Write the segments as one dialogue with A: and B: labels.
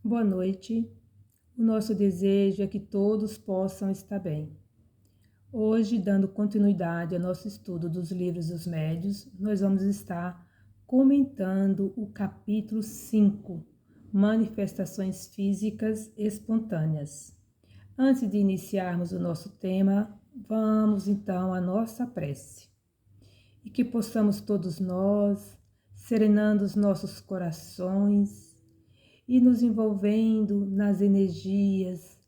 A: Boa noite. O nosso desejo é que todos possam estar bem. Hoje, dando continuidade ao nosso estudo dos livros dos médiuns, nós vamos estar comentando o capítulo 5, Manifestações Físicas Espontâneas. Antes de iniciarmos o nosso tema, vamos então à nossa prece. E que possamos todos nós, serenando os nossos corações, e nos envolvendo nas energias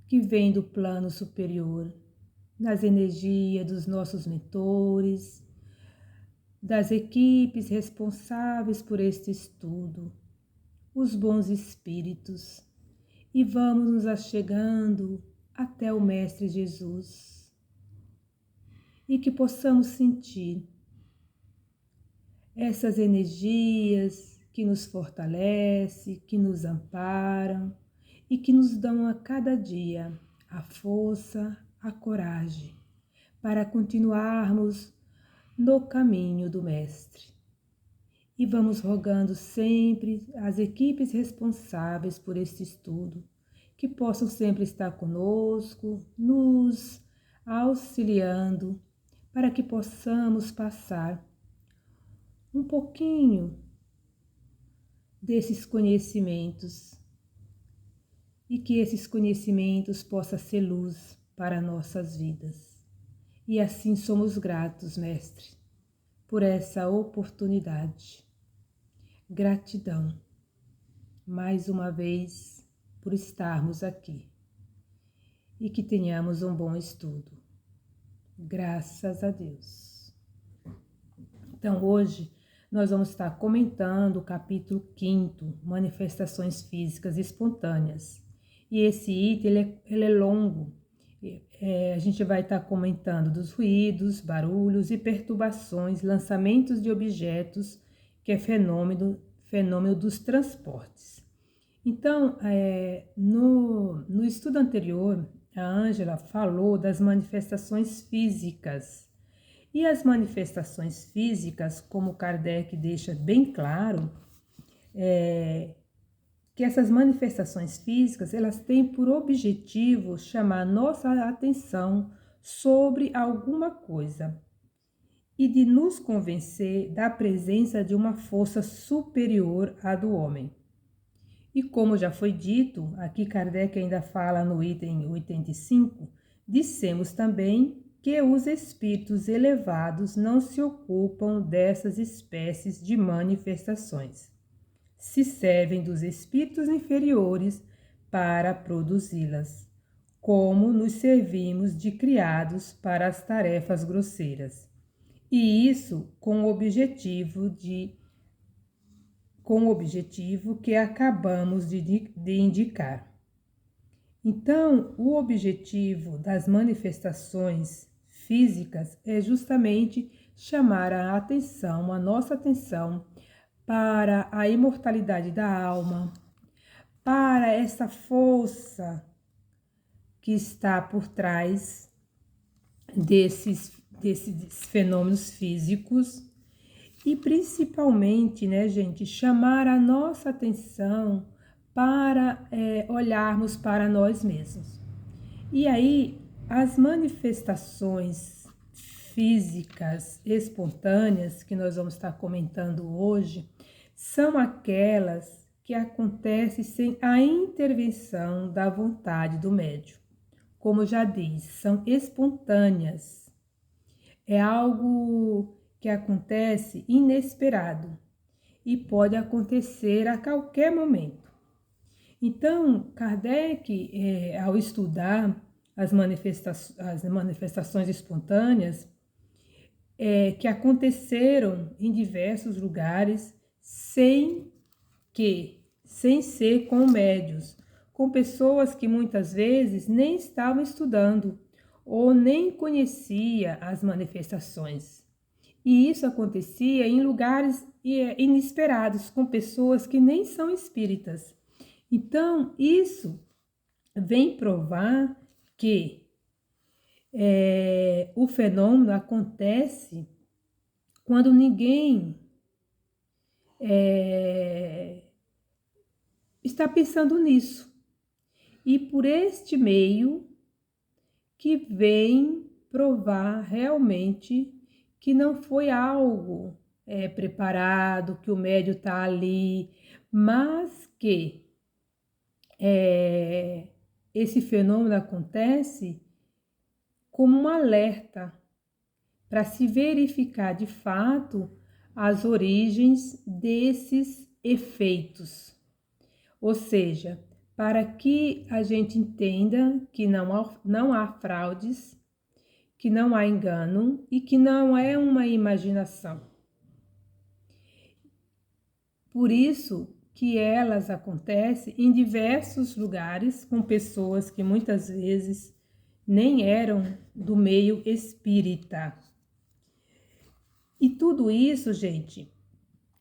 A: que vêm do plano superior, nas energias dos nossos mentores, das equipes responsáveis por este estudo, os bons espíritos, e vamos nos achegando até o Mestre Jesus, e que possamos sentir essas energias que nos fortalecem, que nos amparam e que nos dão a cada dia a força, a coragem para continuarmos no caminho do Mestre. E vamos rogando sempre às equipes responsáveis por este estudo que possam sempre estar conosco, nos auxiliando para que possamos passar um pouquinho desses conhecimentos e que esses conhecimentos possam ser luz para nossas vidas. E assim somos gratos, Mestre, por essa oportunidade. Gratidão, mais uma vez, por estarmos aqui e que tenhamos um bom estudo. Graças a Deus. Então, hoje, nós vamos estar comentando o capítulo 5, Manifestações Físicas Espontâneas. E esse item, ele é longo. A gente vai estar comentando dos ruídos, barulhos e perturbações, lançamentos de objetos, que é fenômeno dos transportes. Então, no estudo anterior, a Ângela falou das manifestações físicas. E as manifestações físicas, como Kardec deixa bem claro, que essas manifestações físicas, elas têm por objetivo chamar nossa atenção sobre alguma coisa e de nos convencer da presença de uma força superior à do homem. E como já foi dito, aqui Kardec ainda fala no item 85, dissemos também que os espíritos elevados não se ocupam dessas espécies de manifestações. Se servem dos espíritos inferiores para produzi-las, como nos servimos de criados para as tarefas grosseiras. E isso com o objetivo que acabamos de indicar. Então, o objetivo das manifestações físicas é justamente chamar a atenção, a nossa atenção, para a imortalidade da alma, para essa força que está por trás desses fenômenos físicos e principalmente, né, gente, chamar a nossa atenção para olharmos para nós mesmos. E aí, as manifestações físicas espontâneas que nós vamos estar comentando hoje são aquelas que acontecem sem a intervenção da vontade do médium. Como já disse, são espontâneas. É algo que acontece inesperado e pode acontecer a qualquer momento. Então, Kardec, ao estudar as manifestações espontâneas que aconteceram em diversos lugares sem ser com médiuns, com pessoas que muitas vezes nem estavam estudando ou nem conhecia as manifestações. E isso acontecia em lugares inesperados, com pessoas que nem são espíritas. Então, isso vem provar que o fenômeno acontece quando ninguém está pensando nisso. E por este meio que vem provar realmente que não foi algo preparado, que o médium está ali, mas que esse fenômeno acontece como um alerta para se verificar de fato as origens desses efeitos. Ou seja, para que a gente entenda que não há fraudes, que não há engano e que não é uma imaginação. Por isso que elas acontecem em diversos lugares com pessoas que muitas vezes nem eram do meio espírita. E tudo isso, gente,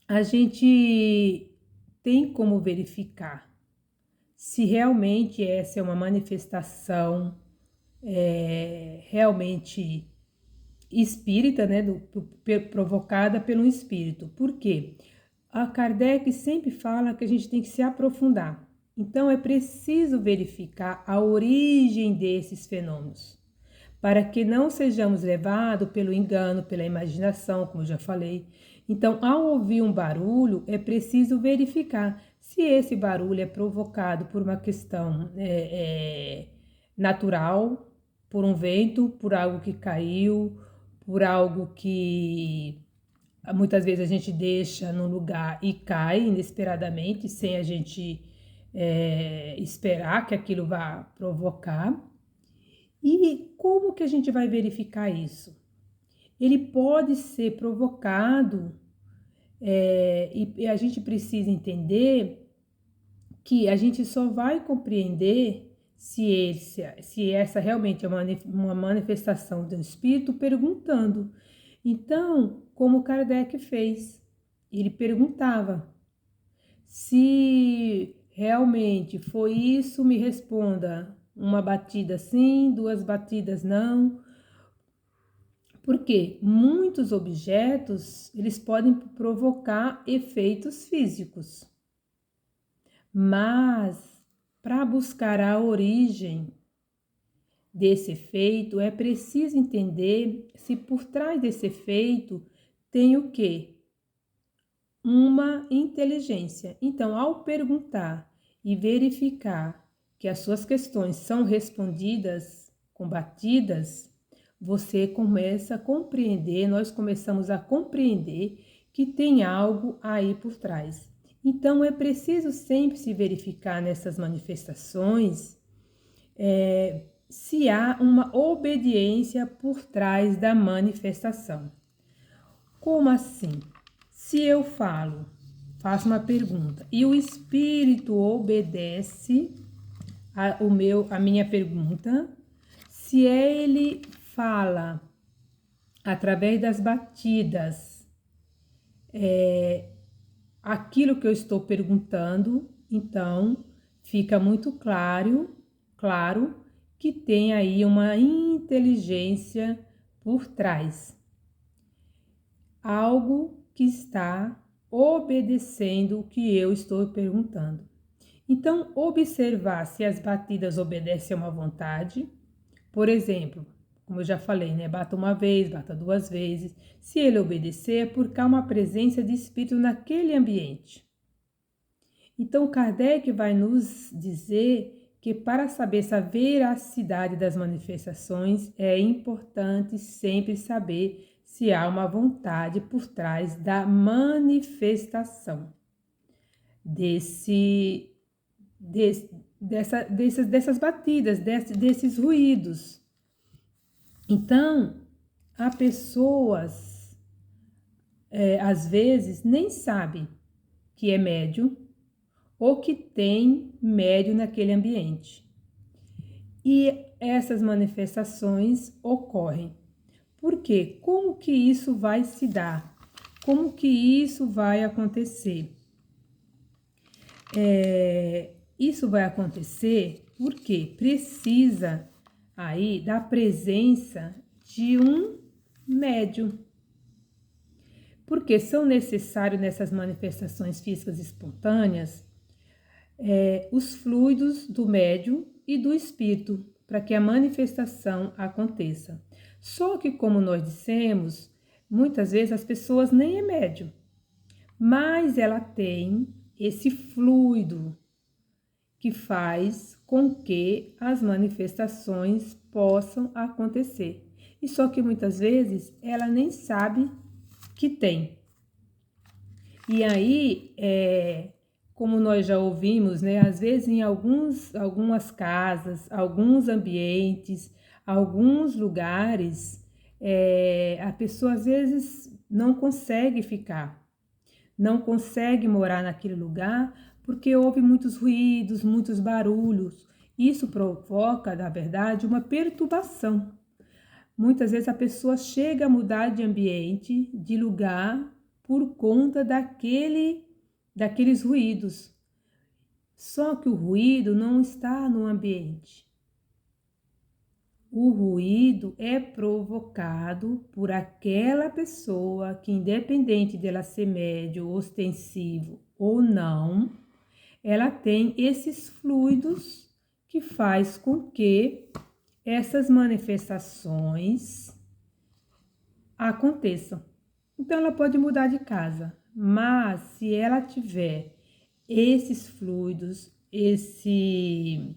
A: a gente tem como verificar se realmente essa é uma manifestação realmente espírita, né, provocada pelo espírito. Por quê? A Kardec sempre fala que a gente tem que se aprofundar. Então, é preciso verificar a origem desses fenômenos, para que não sejamos levados pelo engano, pela imaginação, como eu já falei. Então, ao ouvir um barulho, é preciso verificar se esse barulho é provocado por uma questão natural, por um vento, por algo que caiu, por algo que muitas vezes a gente deixa no lugar e cai inesperadamente, sem a gente esperar que aquilo vá provocar. E como que a gente vai verificar isso? Ele pode ser provocado e a gente precisa entender que a gente só vai compreender se essa realmente é uma manifestação do espírito perguntando. Então, como Kardec fez, ele perguntava: se realmente foi isso, me responda. Uma batida sim, 2 batidas não. Porque muitos objetos, eles podem provocar efeitos físicos. Mas, para buscar a origem desse efeito, é preciso entender se por trás desse efeito tem o quê? Uma inteligência. Então, ao perguntar e verificar que as suas questões são respondidas, combatidas, você começa a compreender, nós começamos a compreender que tem algo aí por trás. Então, é preciso sempre se verificar nessas manifestações se há uma obediência por trás da manifestação. Como assim? Se eu faço uma pergunta e o espírito obedece a minha pergunta, se ele fala através das batidas aquilo que eu estou perguntando, então fica muito claro que tem aí uma inteligência por trás. Algo que está obedecendo o que eu estou perguntando. Então, observar se as batidas obedecem a uma vontade. Por exemplo, como eu já falei, né? Bata uma vez, bata 2 vezes. Se ele obedecer, é porque há uma presença de espírito naquele ambiente. Então, Kardec vai nos dizer que para saber essa veracidade das manifestações, é importante sempre saber se há uma vontade por trás da manifestação dessas batidas, desses ruídos. Então, há pessoas, às vezes, nem sabem que é médium ou que tem médium naquele ambiente. E essas manifestações ocorrem. Por quê? Como que isso vai se dar? Como que isso vai acontecer? Isso vai acontecer porque precisa aí da presença de um médium. Porque são necessários nessas manifestações físicas espontâneas os fluidos do médium e do espírito, para que a manifestação aconteça. Só que, como nós dissemos, muitas vezes as pessoas nem é médium, mas ela tem esse fluido que faz com que as manifestações possam acontecer. E só que muitas vezes ela nem sabe que tem. E aí, como nós já ouvimos, né, às vezes em algumas casas, alguns ambientes, alguns lugares, a pessoa às vezes não consegue ficar, não consegue morar naquele lugar porque houve muitos ruídos, muitos barulhos. Isso provoca, na verdade, uma perturbação. Muitas vezes a pessoa chega a mudar de ambiente, de lugar, por conta daqueles ruídos. Só que o ruído não está no ambiente. O ruído é provocado por aquela pessoa que, independente dela ser médio, ostensivo ou não, ela tem esses fluidos que faz com que essas manifestações aconteçam. Então ela pode mudar de casa, mas se ela tiver esses fluidos, esse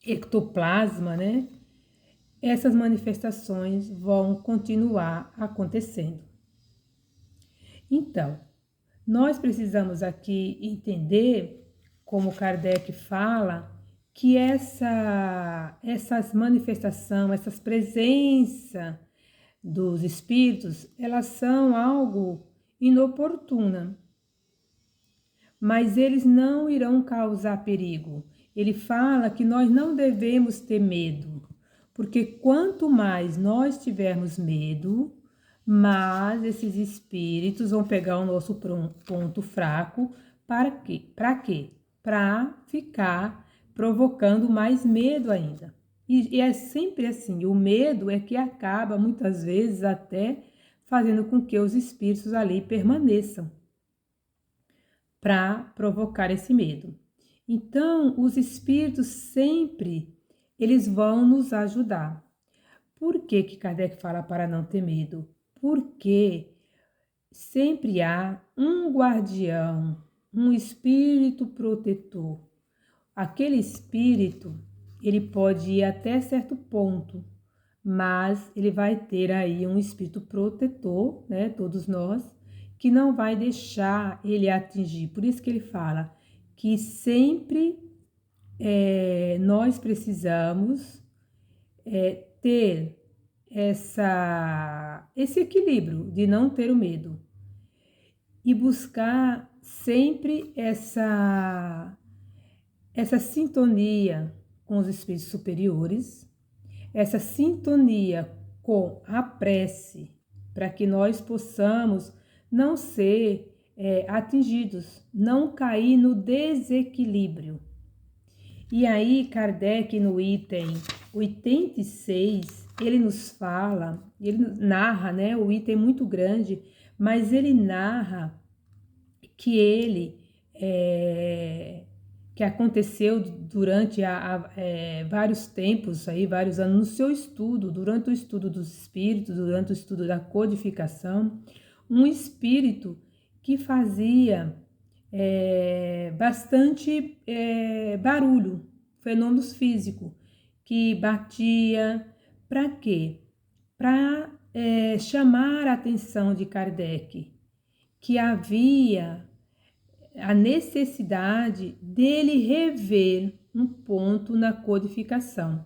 A: ectoplasma, né? Essas manifestações vão continuar acontecendo. Então, nós precisamos aqui entender, como Kardec fala, que essas manifestações, essas presenças dos espíritos, elas são algo inoportuna, mas eles não irão causar perigo. Ele fala que nós não devemos ter medo, porque quanto mais nós tivermos medo, mais esses espíritos vão pegar o nosso ponto fraco. Para quê? Para quê? Para ficar provocando mais medo ainda. E é sempre assim, o medo é que acaba muitas vezes até fazendo com que os espíritos ali permaneçam para provocar esse medo. Então, os espíritos sempre, eles vão nos ajudar. Por que Kardec fala para não ter medo? Porque sempre há um guardião, um espírito protetor. Aquele espírito, ele pode ir até certo ponto, mas ele vai ter aí um espírito protetor, né, todos nós, que não vai deixar ele atingir. Por isso que ele fala que sempre nós precisamos ter esse equilíbrio de não ter o medo e buscar sempre essa sintonia com os espíritos superiores, essa sintonia com a prece, para que nós possamos não ser atingidos, não cair no desequilíbrio. E aí, Kardec, no item 86, ele nos fala, ele narra, né, o item muito grande, mas ele narra que que aconteceu durante vários tempos, aí, vários anos, no seu estudo, durante o estudo dos espíritos, durante o estudo da codificação, um espírito que fazia bastante barulho, fenômenos físicos, que batia, para quê? Para chamar a atenção de Kardec, que havia a necessidade dele rever um ponto na codificação.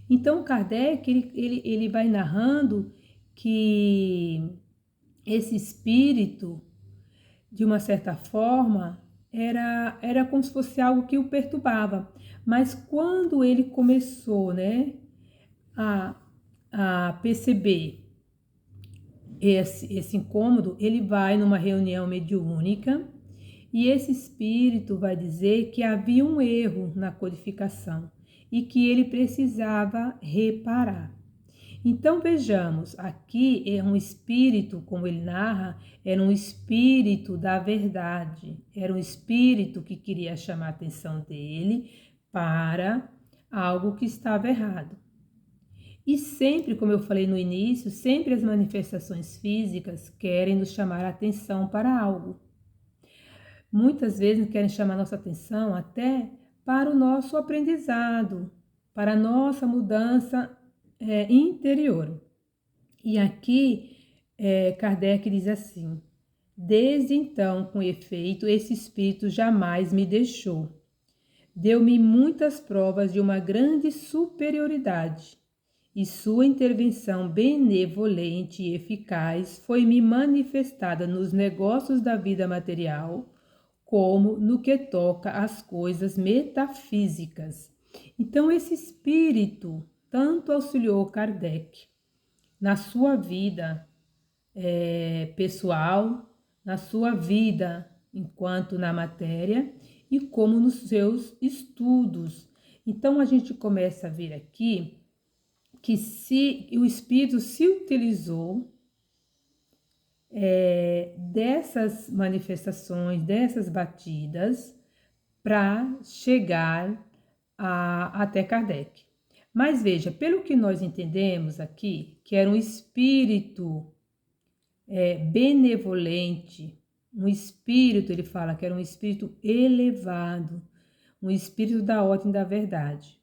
A: Então, Kardec, ele vai narrando que esse espírito, de uma certa forma, era como se fosse algo que o perturbava. Mas quando ele começou, né, a perceber esse incômodo, ele vai numa reunião mediúnica e esse espírito vai dizer que havia um erro na codificação e que ele precisava reparar. Então vejamos, aqui é um espírito, como ele narra, era um espírito da verdade, era um espírito que queria chamar a atenção dele para algo que estava errado. E sempre, como eu falei no início, sempre as manifestações físicas querem nos chamar a atenção para algo. Muitas vezes querem chamar nossa atenção até para o nosso aprendizado, para a nossa mudança interior. E aqui Kardec diz assim: desde então, com efeito, esse espírito jamais me deixou. Deu-me muitas provas de uma grande superioridade, e sua intervenção benevolente e eficaz foi-me manifestada nos negócios da vida material, como no que toca às coisas metafísicas. Então, esse espírito tanto auxiliou Kardec na sua vida pessoal, na sua vida enquanto na matéria e como nos seus estudos. Então, a gente começa a ver aqui que se o espírito se utilizou dessas manifestações, dessas batidas, para chegar até Kardec. Mas veja, pelo que nós entendemos aqui, que era um espírito benevolente, um espírito, ele fala que era um espírito elevado, um espírito da ordem da verdade.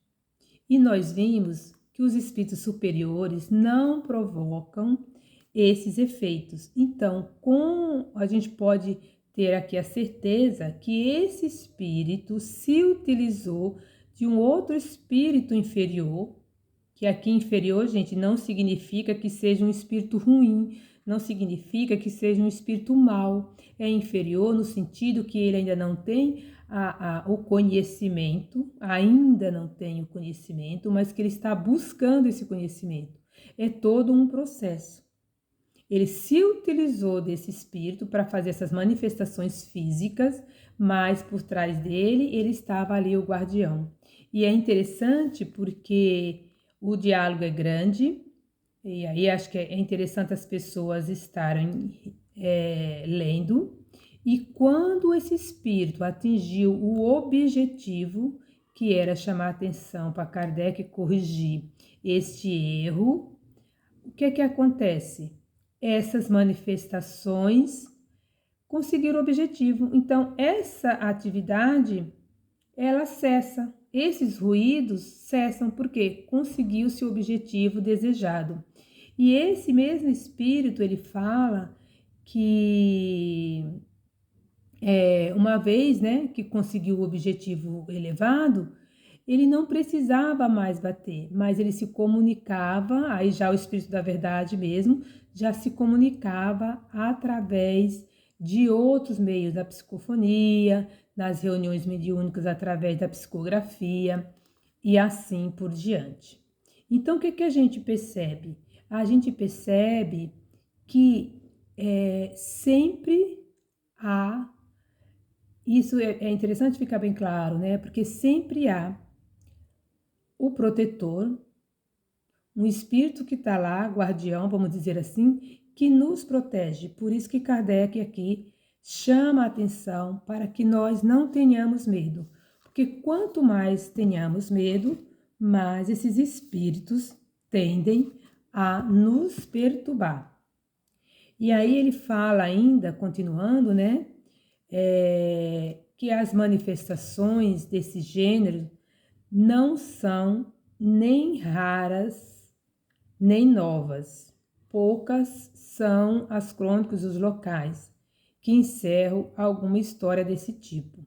A: E nós vimos que os espíritos superiores não provocam esses efeitos. Então, a gente pode ter aqui a certeza que esse espírito se utilizou de um outro espírito inferior, que aqui inferior, gente, não significa que seja um espírito ruim, não significa que seja um espírito mau. É inferior no sentido que ele ainda não tem o conhecimento, ainda não tem o conhecimento, mas que ele está buscando esse conhecimento. É todo um processo. Ele se utilizou desse espírito para fazer essas manifestações físicas, mas por trás dele, ele estava ali o guardião. E é interessante porque o diálogo é grande, e aí acho que é interessante as pessoas estarem lendo. E quando esse espírito atingiu o objetivo, que era chamar atenção para Kardec corrigir este erro, o que acontece? Essas manifestações conseguiram o objetivo. Então, essa atividade, ela cessa. Esses ruídos cessam porque conseguiu-se o objetivo desejado. E esse mesmo espírito, ele fala que uma vez, né, que conseguiu o objetivo elevado, ele não precisava mais bater, mas ele se comunicava, aí já o espírito da verdade mesmo, já se comunicava através de outros meios, da psicofonia, nas reuniões mediúnicas, através da psicografia e assim por diante. Então, o que a gente percebe? A gente percebe que sempre há, isso é interessante ficar bem claro, né? Porque sempre há o protetor, um espírito que está lá, guardião, vamos dizer assim, que nos protege. Por isso que Kardec aqui chama a atenção para que nós não tenhamos medo. Porque quanto mais tenhamos medo, mais esses espíritos tendem a nos perturbar. E aí ele fala ainda, continuando, né, que as manifestações desse gênero não são nem raras, nem novas. Poucas são as crônicas dos locais que encerram alguma história desse tipo.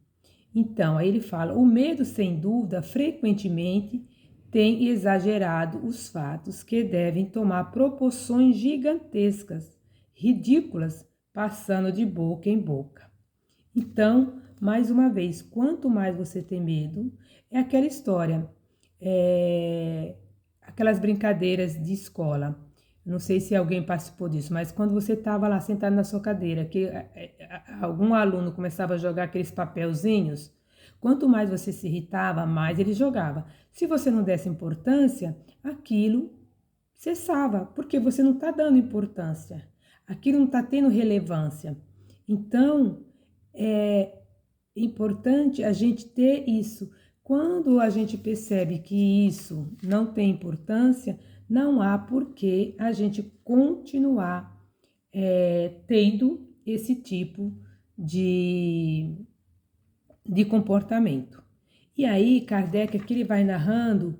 A: Então, aí ele fala, o medo, sem dúvida, frequentemente tem exagerado os fatos que devem tomar proporções gigantescas, ridículas, passando de boca em boca. Então, mais uma vez, quanto mais você tem medo, é aquela história, aquelas brincadeiras de escola. Não sei se alguém participou disso, mas quando você estava lá sentado na sua cadeira, que algum aluno começava a jogar aqueles papelzinhos, quanto mais você se irritava, mais ele jogava. Se você não desse importância, aquilo cessava, porque você não está dando importância, aquilo não está tendo relevância. Então, é importante a gente ter isso. Quando a gente percebe que isso não tem importância, não há por que a gente continuar tendo esse tipo de, de comportamento. E aí, Kardec aqui ele vai narrando,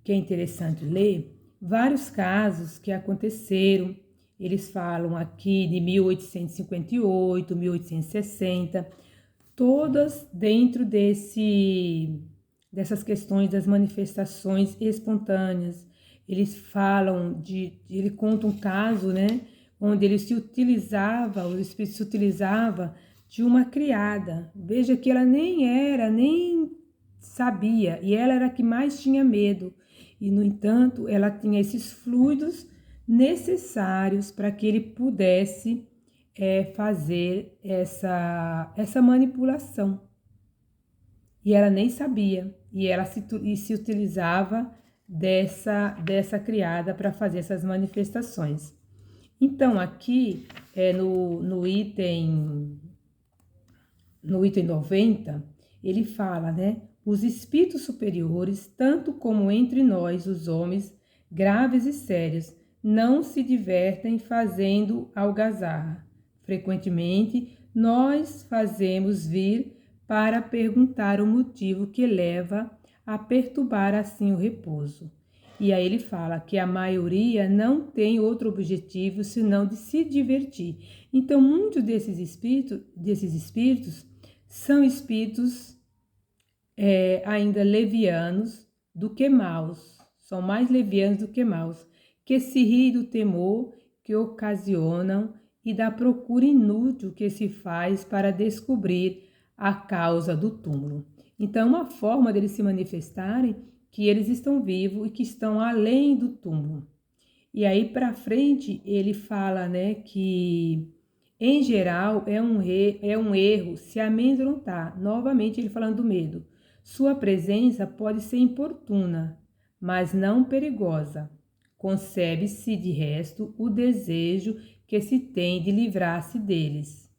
A: que é interessante ler, vários casos que aconteceram. Eles falam aqui de 1858, 1860, todas dentro dessas questões das manifestações espontâneas. Eles falam ele conta um caso, né, onde ele se utilizava, o espírito se utilizava de uma criada. Veja que ela nem sabia, e ela era a que mais tinha medo. E, no entanto, ela tinha esses fluidos necessários para que ele pudesse fazer essa manipulação. E ela nem sabia, e ela se utilizava dessa criada para fazer essas manifestações. Então, aqui, no item 90, ele fala, né? Os espíritos superiores, tanto como entre nós, os homens, graves e sérios, não se divertem fazendo algazarra. Frequentemente, nós fazemos vir para perguntar o motivo que leva a perturbar assim o repouso. E aí ele fala que a maioria não tem outro objetivo senão de se divertir. Então, muitos desses espíritos são espíritos ainda levianos do que maus, são mais levianos do que maus, que se riem do temor que ocasionam e da procura inútil que se faz para descobrir a causa do túmulo. Então, uma forma deles se manifestarem que eles estão vivos e que estão além do túmulo. E aí para frente ele fala, né, que em geral é um erro se amedrontar. Novamente ele falando do medo. Sua presença pode ser importuna, mas não perigosa. Concebe-se de resto o desejo que se tem de livrar-se deles,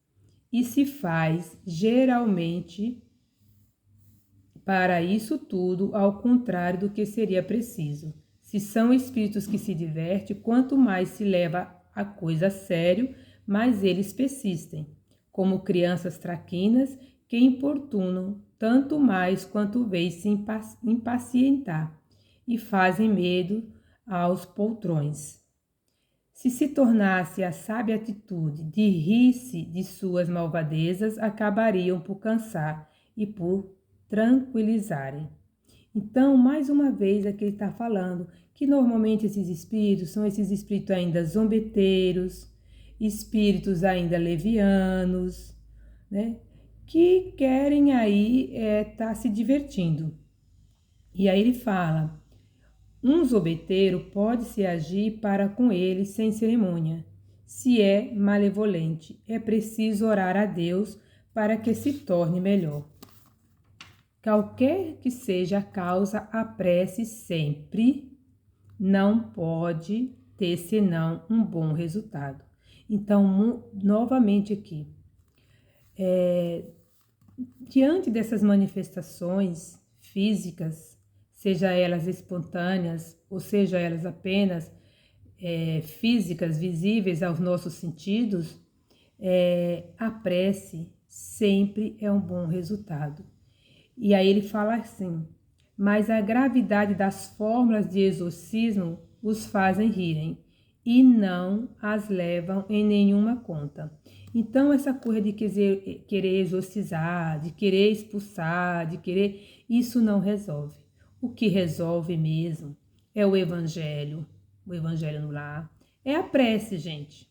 A: e se faz geralmente para isso tudo ao contrário do que seria preciso. Se são espíritos que se divertem, quanto mais se leva a coisa a sério, mais eles persistem, como crianças traquinas que importunam tanto mais quanto vez se impacientar e fazem medo aos poltrões. Se tornasse a sábia atitude de rir-se de suas malvadezas, acabariam por cansar e por tranquilizarem. Então, mais uma vez, aqui ele está falando que normalmente esses espíritos são esses espíritos ainda zombeteiros, espíritos ainda levianos, né? Que querem aí tá se divertindo. E aí ele fala, um zombeteiro pode se agir para com ele sem cerimônia. Se é malevolente, é preciso orar a Deus para que se torne melhor. Qualquer que seja a causa, a prece sempre não pode ter senão um bom resultado. Então, novamente aqui, diante dessas manifestações físicas, seja elas espontâneas ou seja elas apenas físicas, visíveis aos nossos sentidos, a prece sempre é um bom resultado. E aí ele fala assim, mas a gravidade das fórmulas de exorcismo os fazem rirem e não as levam em nenhuma conta. Então essa coisa de querer exorcizar, de querer expulsar, isso não resolve. O que resolve mesmo é o evangelho no lar, é a prece, gente.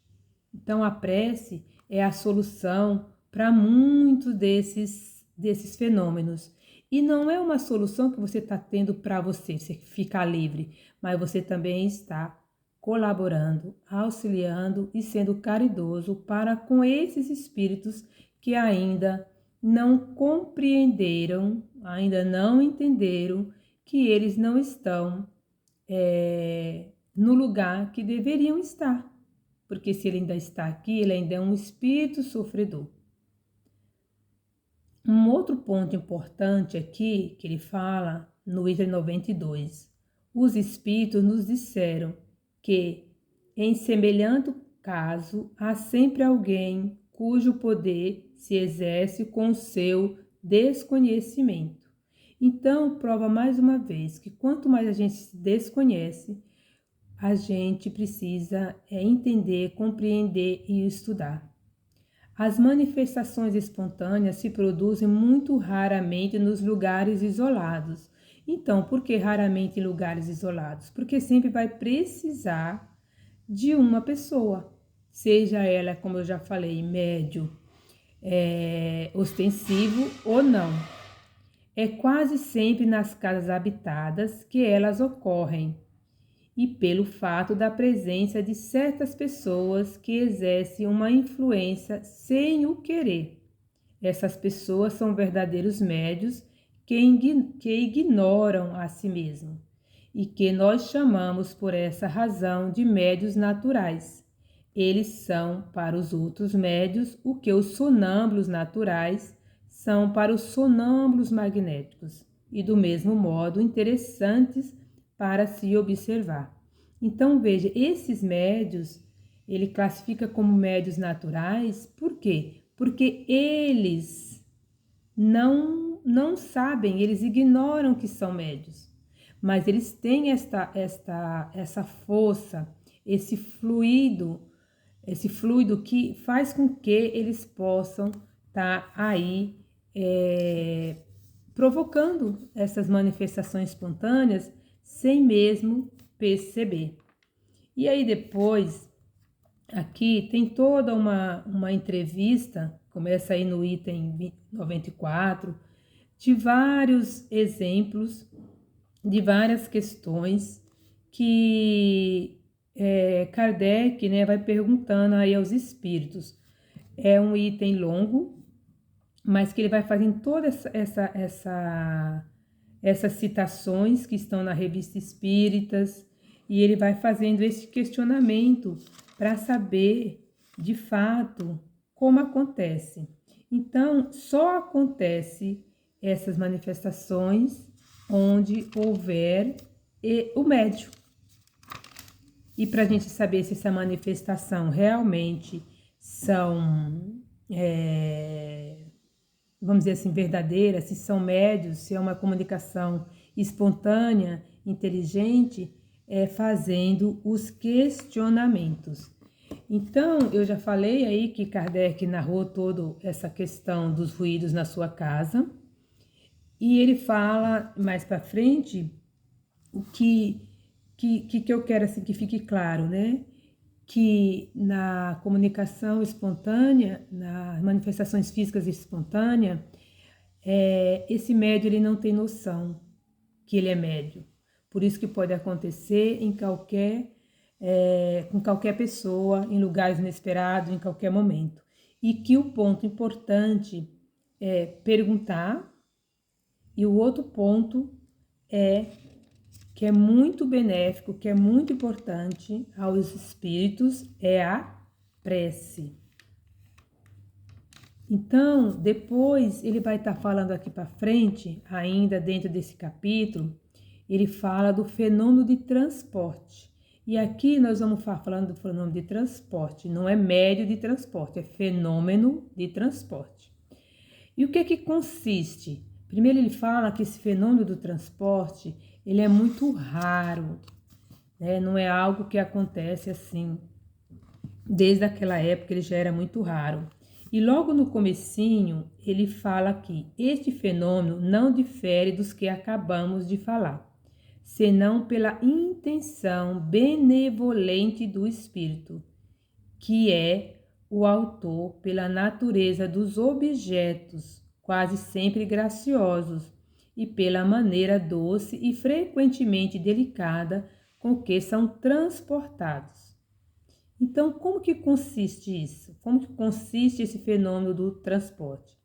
A: Então a prece é a solução para muitos desses fenômenos. E não é uma solução que você está tendo para você ficar livre, mas você também está colaborando, auxiliando e sendo caridoso para com esses espíritos que ainda não compreenderam, ainda não entenderam que eles não estão no lugar que deveriam estar, porque se ele ainda está aqui, ele ainda é um espírito sofredor. Um outro ponto importante aqui, que ele fala no item 92, os espíritos nos disseram que, em semelhante caso, há sempre alguém cujo poder se exerce com o seu desconhecimento. Então, prova mais uma vez que quanto mais a gente se desconhece, a gente precisa entender, compreender e estudar. As manifestações espontâneas se produzem muito raramente nos lugares isolados. Então, por que raramente em lugares isolados? Porque sempre vai precisar de uma pessoa, seja ela, como eu já falei, médio, ostensivo ou não. É quase sempre nas casas habitadas que elas ocorrem, e pelo fato da presença de certas pessoas que exercem uma influência sem o querer. Essas pessoas são verdadeiros médios que ignoram a si mesmos e que nós chamamos por essa razão de médios naturais. Eles são para os outros médios o que os sonâmbulos naturais são para os sonâmbulos magnéticos, e do mesmo modo interessantes para se observar. Então, veja, esses médios, ele classifica como médios naturais, por quê? Porque eles não sabem, eles ignoram que são médios, mas eles têm essa força, esse fluido que faz com que eles possam estar aí provocando essas manifestações espontâneas sem mesmo perceber. E aí depois, aqui tem toda uma entrevista, começa aí no item 94, de vários exemplos, de várias questões que Kardec, né, vai perguntando aí aos espíritos. É um item longo, mas que ele vai fazendo todas essas citações que estão na Revista Espíritas, e ele vai fazendo esse questionamento para saber, de fato, como acontece. Então, só acontece essas manifestações onde houver o médium. E para a gente saber se essa manifestação realmente são, vamos dizer assim, verdadeiras, se são médios, se é uma comunicação espontânea, inteligente, fazendo os questionamentos. Então, eu já falei aí que Kardec narrou toda essa questão dos ruídos na sua casa, e ele fala mais para frente o que eu quero assim que fique claro, né? Que na comunicação espontânea, nas manifestações físicas espontâneas, esse médio ele não tem noção que ele é médio. Por isso que pode acontecer com qualquer pessoa, em lugares inesperados, em qualquer momento. E que o ponto importante é perguntar, e o outro ponto que é muito benéfico, que é muito importante aos espíritos, é a prece. Então, depois ele vai estar falando aqui para frente, ainda dentro desse capítulo, ele fala do fenômeno de transporte. E aqui nós vamos falar falando do fenômeno de transporte, não é médio de transporte, é fenômeno de transporte. E o que consiste? Primeiro ele fala que esse fenômeno do transporte, ele é muito raro, né? Não é algo que acontece assim. Desde aquela época ele já era muito raro. E logo no comecinho ele fala que este fenômeno não difere dos que acabamos de falar, senão pela intenção benevolente do espírito, que é o autor pela natureza dos objetos, quase sempre graciosos, e pela maneira doce e frequentemente delicada com que são transportados. Então, como que consiste isso? Como que consiste esse fenômeno do transporte?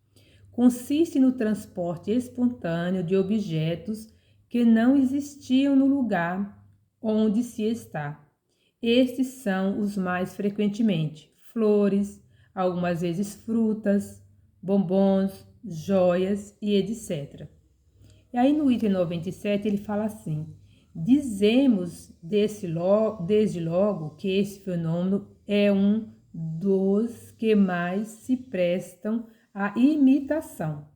A: Consiste no transporte espontâneo de objetos que não existiam no lugar onde se está, Estes são os mais frequentemente: flores, algumas vezes frutas, bombons, joias e etc. E aí no item 97 ele fala assim: dizemos desde logo que esse fenômeno é um dos que mais se prestam à imitação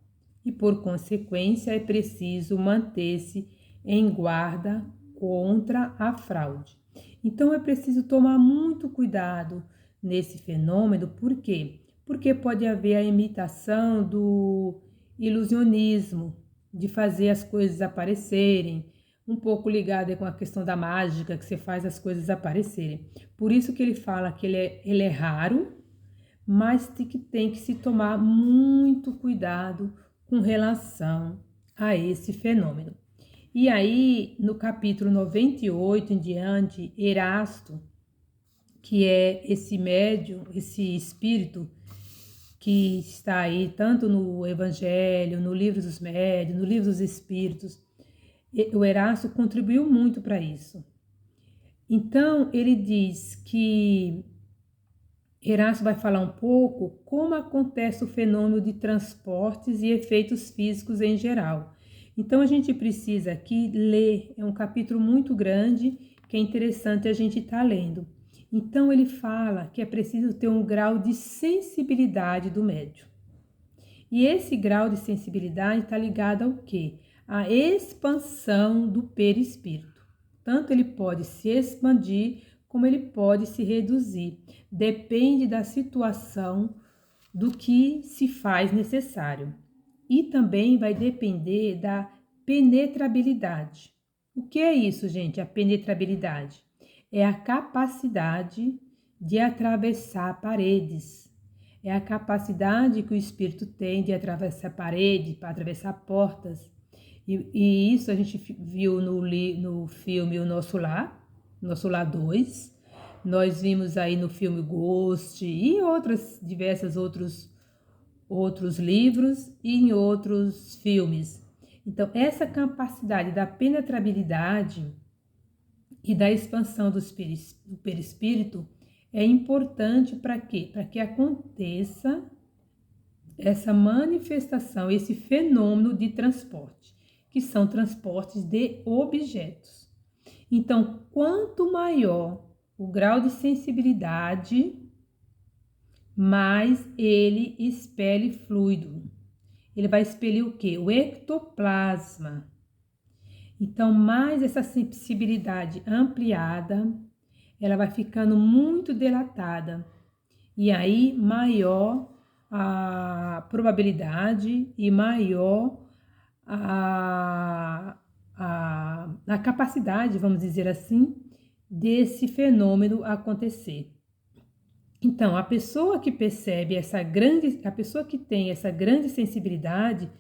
A: e, por consequência, é preciso manter-se em guarda contra a fraude. Então é preciso tomar muito cuidado nesse fenômeno, por quê? Porque pode haver a imitação do ilusionismo, de fazer as coisas aparecerem, um pouco ligada com a questão da mágica, que você faz as coisas aparecerem. Por isso que ele fala que ele é raro, mas tem que se tomar muito cuidado com relação a esse fenômeno. E aí, no capítulo 98 em diante, Erasto, que é esse médium, esse espírito que está aí tanto no Evangelho, no Livro dos Médiuns, no Livro dos Espíritos, o Erasto contribuiu muito para isso. Então, ele diz que Erasto vai falar um pouco como acontece o fenômeno de transportes e efeitos físicos em geral. Então, a gente precisa aqui ler, é um capítulo muito grande que é interessante a gente estar lendo. Então, ele fala que é preciso ter um grau de sensibilidade do médium. E esse grau de sensibilidade está ligado ao quê? À expansão do perispírito. Tanto ele pode se expandir, como ele pode se reduzir. Depende da situação, do que se faz necessário. E também vai depender da penetrabilidade. O que é isso, gente? A penetrabilidade é a capacidade de atravessar paredes. É a capacidade que o espírito tem de atravessar paredes, para atravessar portas. E isso a gente viu no filme O Nosso Lar 2. Nós vimos aí no filme Ghost e diversos outros livros e em outros filmes. Então, essa capacidade da penetrabilidade e da expansão do perispírito é importante para quê? Para que aconteça essa manifestação, esse fenômeno de transporte, que são transportes de objetos. Então, quanto maior o grau de sensibilidade, mais ele expele fluido. Ele vai expelir o quê? O ectoplasma. Então, mais essa sensibilidade ampliada, ela vai ficando muito dilatada. E aí, maior a probabilidade e maior a capacidade, vamos dizer assim, desse fenômeno acontecer. Então, a pessoa que percebe a pessoa que tem essa grande sensibilidade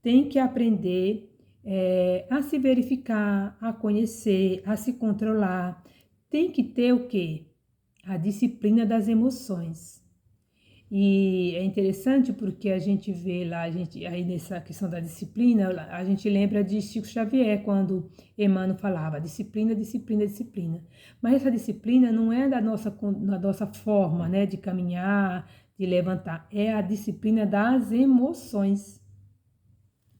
A: tem que aprender a se verificar, a conhecer, a se controlar. Tem que ter o quê? A disciplina das emoções. E é interessante porque a gente vê lá, aí nessa questão da disciplina, a gente lembra de Chico Xavier, quando Emmanuel falava disciplina, disciplina, disciplina. Mas essa disciplina não é da nossa forma, né, de caminhar, de levantar, é a disciplina das emoções.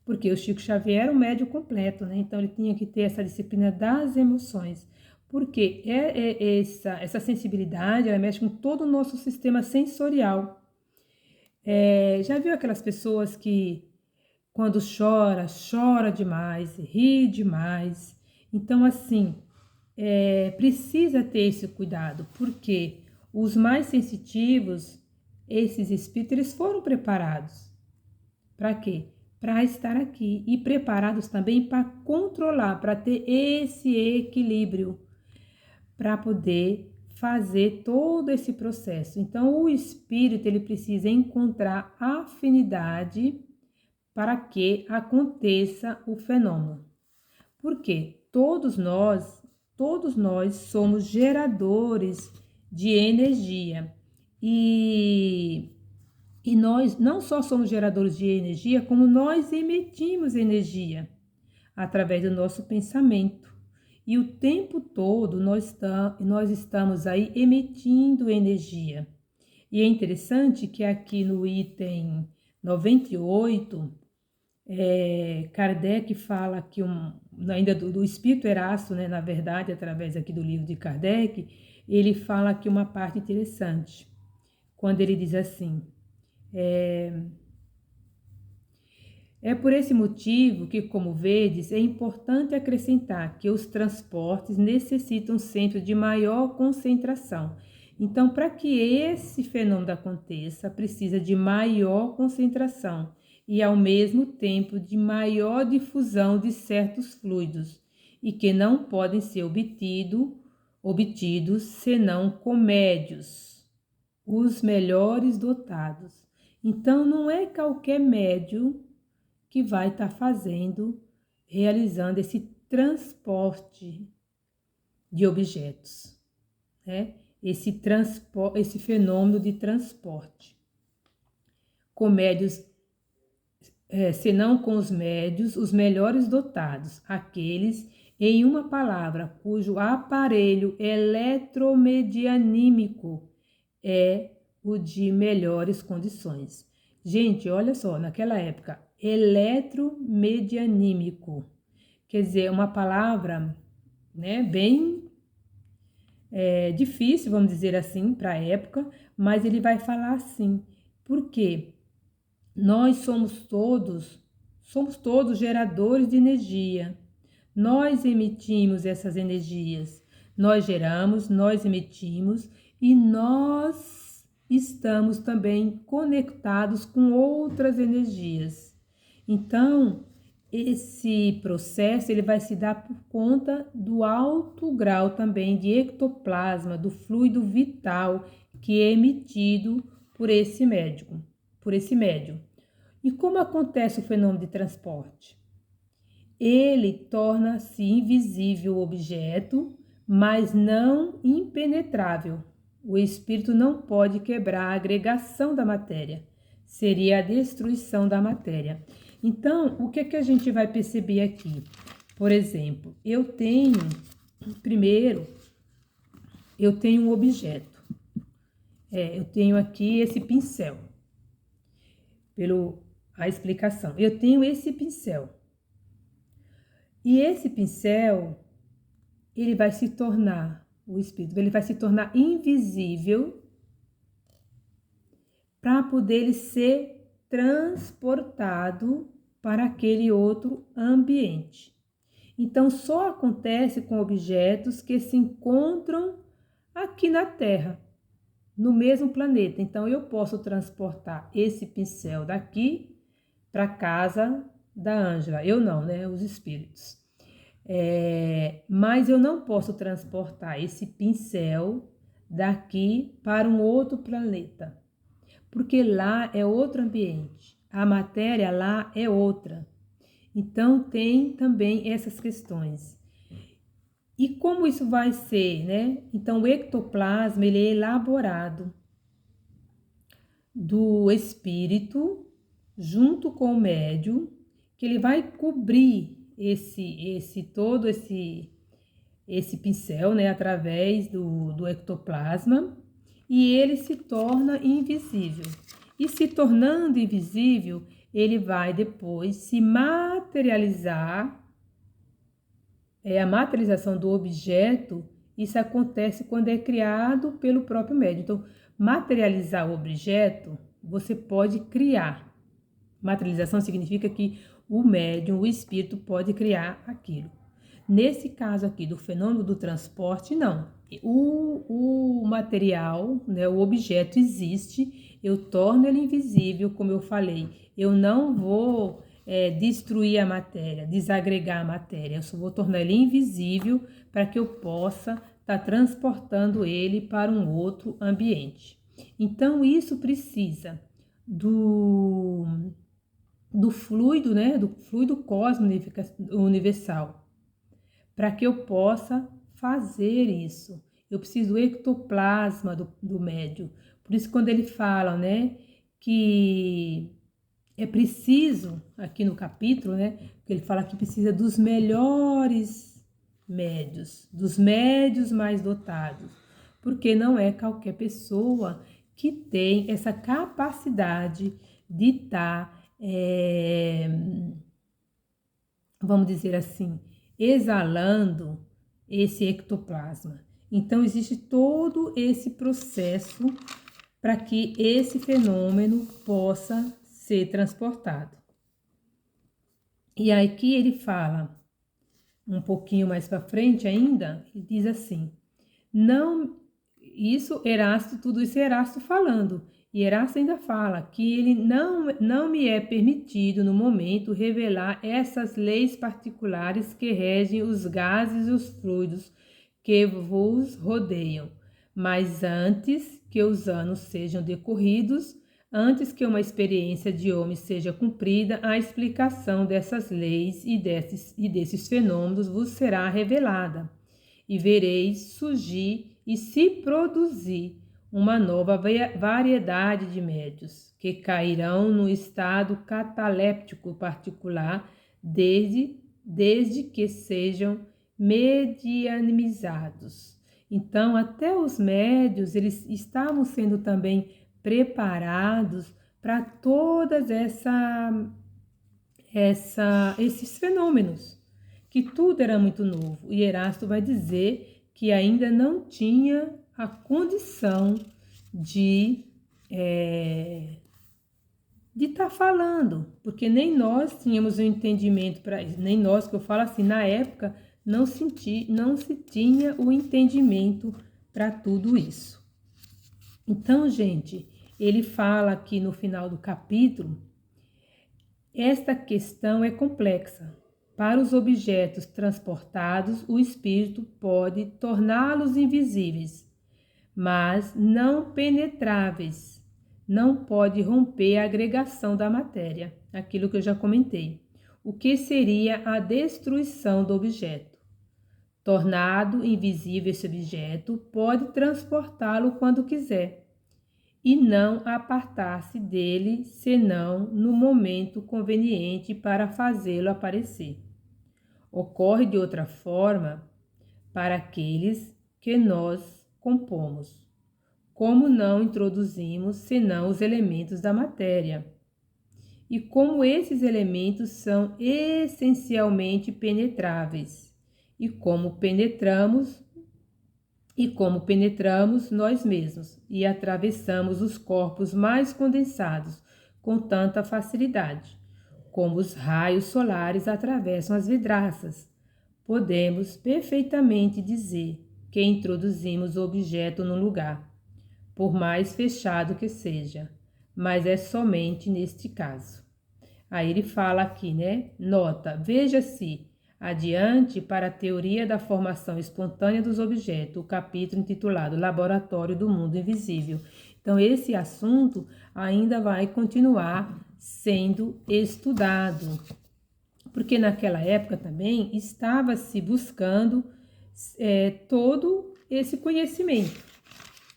A: Porque o Chico Xavier era um médium completo, né? Então ele tinha que ter essa disciplina das emoções. Porque essa sensibilidade, ela mexe com todo o nosso sistema sensorial. Já viu aquelas pessoas que quando chora demais, ri demais? Então, assim, precisa ter esse cuidado, porque os mais sensitivos, esses espíritos, eles foram preparados. Para quê? Para estar aqui e preparados também para controlar, para ter esse equilíbrio, para poder fazer todo esse processo. Então, o espírito ele precisa encontrar afinidade para que aconteça o fenômeno. Porque todos nós somos geradores de energia. E nós não só somos geradores de energia, como nós emitimos energia através do nosso pensamento. E o tempo todo nós estamos aí emitindo energia. E é interessante que aqui no item 98, Kardec fala que ainda do Espírito Erasto, né, na verdade, através aqui do livro de Kardec, ele fala aqui uma parte interessante, quando ele diz assim: é por esse motivo que, como vedes, é importante acrescentar que os transportes necessitam sempre de maior concentração. Então, para que esse fenômeno aconteça, precisa de maior concentração e, ao mesmo tempo, de maior difusão de certos fluidos, e que não podem ser obtidos senão com médios, os melhores dotados. Então, não é qualquer médio que vai estar realizando esse transporte de objetos, né? Esse fenômeno de transporte. Com médios, senão com os médios, os melhores dotados, aqueles, em uma palavra, cujo aparelho eletromedianímico é o de melhores condições. Gente, olha só, naquela época, eletromedianímico, quer dizer, uma palavra, né, bem difícil, vamos dizer assim, para a época, mas ele vai falar assim, porque nós somos todos geradores de energia, nós emitimos essas energias, nós geramos, nós emitimos e nós estamos também conectados com outras energias. Então, esse processo ele vai se dar por conta do alto grau também de ectoplasma, do fluido vital que é emitido por esse médium. E como acontece o fenômeno de transporte? Ele torna-se invisível o objeto, mas não impenetrável. O espírito não pode quebrar a agregação da matéria, seria a destruição da matéria. Então, o que é que a gente vai perceber aqui? Por exemplo, eu tenho um objeto. Eu tenho aqui esse pincel. A explicação. Eu tenho esse pincel. E esse pincel, ele vai se tornar, o espírito, ele vai se tornar invisível para poder ele ser transportado para aquele outro ambiente. Então, só acontece com objetos que se encontram aqui na Terra, no mesmo planeta. Então, eu posso transportar esse pincel daqui para a casa da Ângela. Eu não, né? Os espíritos. Mas eu não posso transportar esse pincel daqui para um outro planeta, porque lá é outro ambiente, a matéria lá é outra. Então, tem também essas questões. E como isso vai ser, né? Então, o ectoplasma, ele é elaborado do espírito, junto com o médium, que ele vai cobrir todo esse pincel, né? Através do ectoplasma, e ele se torna invisível. E se tornando invisível, ele vai depois se materializar. A materialização do objeto, isso acontece quando é criado pelo próprio médium. Então, materializar o objeto, você pode criar. Materialização significa que o médium, o espírito, pode criar aquilo. Nesse caso aqui do fenômeno do transporte, não. O material, né, o objeto existe, eu torno ele invisível, como eu falei. Eu não vou destruir a matéria, desagregar a matéria. Eu só vou tornar ele invisível para que eu possa estar transportando ele para um outro ambiente. Então, isso precisa do fluido, né, do fluido cósmico universal, para que eu possa fazer isso. Eu preciso do ectoplasma do médium. Por isso, quando ele fala, né, que é preciso, aqui no capítulo, né, que ele fala que precisa dos melhores médios, dos médios mais dotados, porque não é qualquer pessoa que tem essa capacidade de estar, vamos dizer assim, exalando esse ectoplasma. Então, existe todo esse processo para que esse fenômeno possa ser transportado. E aqui ele fala, um pouquinho mais para frente ainda, ele diz assim, não, tudo isso Erasto falando, e Erasto ainda fala que ele não me é permitido no momento revelar essas leis particulares que regem os gases e os fluidos que vos rodeiam, mas antes que os anos sejam decorridos, antes que uma experiência de homem seja cumprida, a explicação dessas leis e desses fenômenos vos será revelada, e vereis surgir e se produzir uma nova variedade de médios, que cairão no estado cataléptico particular, desde que sejam medianizados. Então, até os médios, eles estavam sendo também preparados para todas esses fenômenos, que tudo era muito novo. E Erasto vai dizer que ainda não tinha a condição de estar falando, porque nem nós tínhamos o entendimento para isso, nem nós, que eu falo assim, na época não se tinha o entendimento para tudo isso. Então, gente, ele fala aqui no final do capítulo, esta questão é complexa. Para os objetos transportados, o espírito pode torná-los invisíveis, mas não penetráveis. Não pode romper a agregação da matéria, aquilo que eu já comentei. O que seria a destruição do objeto? Tornado invisível esse objeto, pode transportá-lo quando quiser, e não apartar-se dele, senão no momento conveniente para fazê-lo aparecer. Ocorre de outra forma para aqueles que nós compomos, como não introduzimos senão os elementos da matéria. E como esses elementos são essencialmente penetráveis, e como penetramos nós mesmos e atravessamos os corpos mais condensados com tanta facilidade, como os raios solares atravessam as vidraças, podemos perfeitamente dizer que introduzimos o objeto no lugar, por mais fechado que seja, mas é somente neste caso. Aí ele fala aqui, né? Nota, veja-se adiante para a teoria da formação espontânea dos objetos, o capítulo intitulado Laboratório do Mundo Invisível. Então, esse assunto ainda vai continuar sendo estudado, porque naquela época também estava se buscando todo esse conhecimento.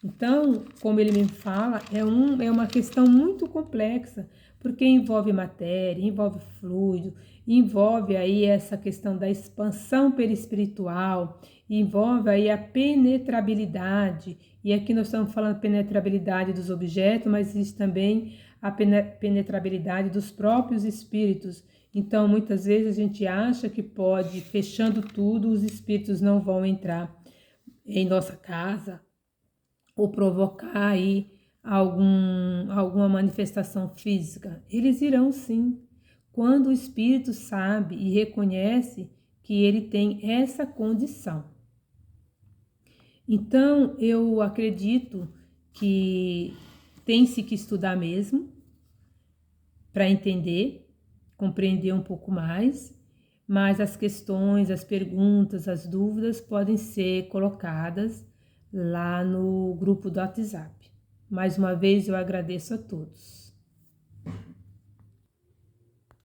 A: Então, como ele me fala, é uma questão muito complexa, porque envolve matéria, envolve fluido, envolve aí essa questão da expansão perispiritual, envolve aí a penetrabilidade, e aqui nós estamos falando penetrabilidade dos objetos, mas existe também a penetrabilidade dos próprios espíritos. Então, muitas vezes a gente acha que pode, fechando tudo, os espíritos não vão entrar em nossa casa, ou provocar aí alguma manifestação física. Eles irão sim, quando o espírito sabe e reconhece que ele tem essa condição. Então, eu acredito que tem-se que estudar mesmo para entender, compreender um pouco mais, mas as questões, as perguntas, as dúvidas podem ser colocadas lá no grupo do WhatsApp. Mais uma vez eu agradeço a todos.